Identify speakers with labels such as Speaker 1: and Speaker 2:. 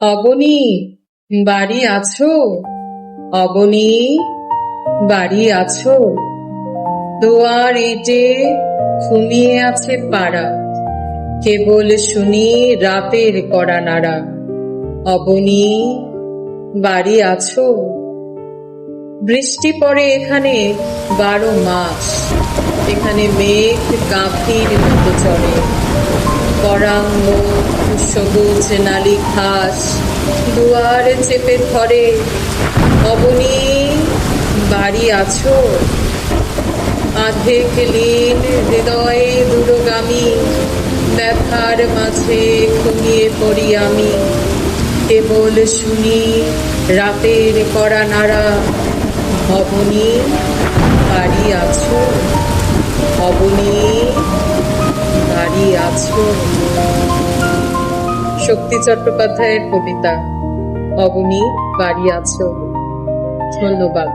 Speaker 1: অবনী, বাড়ি আছো? অবনী, বাড়ি আছো? দুয়ার এঁটে ঘুমিয়ে আছে পাড়া, কেবল শুনি রাতের কড়া নাড়া। অবনী, বাড়ি আছো? বৃষ্টি পড়ে এখানে 12 মাস। এখানে মেঘ গাভীর মতো চড়ে, পরাঙ্গ সবুজ নালি ঘাস দুয়ার চেপে ধরে। অবনী, বাড়ি আছো? আধেক লীন হৃদয়ে দূরগামী, ব্যথার মাঝে ঘুমিয়ে পড়ি আমি, কেবল শুনি রাতের কড়া নাড়া। অবনী, বাড়ি আছো? অবনী, বাড়ি আছো? শক্তি চট্টোপাধ্যায়ের কবিতা অবনী, বাড়ি আছো। ধন্যবাদ।